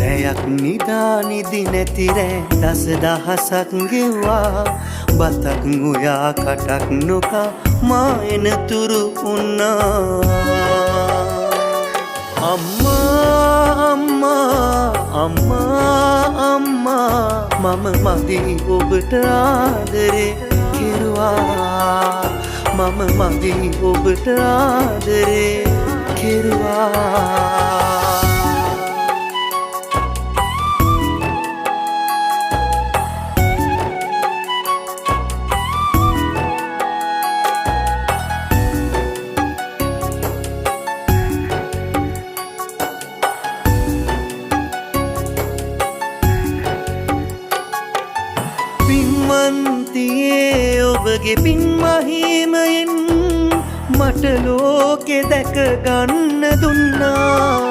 රැයක් නිදානිදි නැතිරෑ දස දහසක් ගෙවා බතක් උයා කටක් නොකා මා එනතුරු උන්නා අම්මා අම්මා අම්මා අම්මා මම මදි ඔබට ආදරේ කෙරුවා මම මදි ඔබට ආදරේ කෙරුවා පින්වන්තියේ ඔබගේ පින් මහිමයෙන් මට ලෝකෙ දැක ගන්න දුන්නා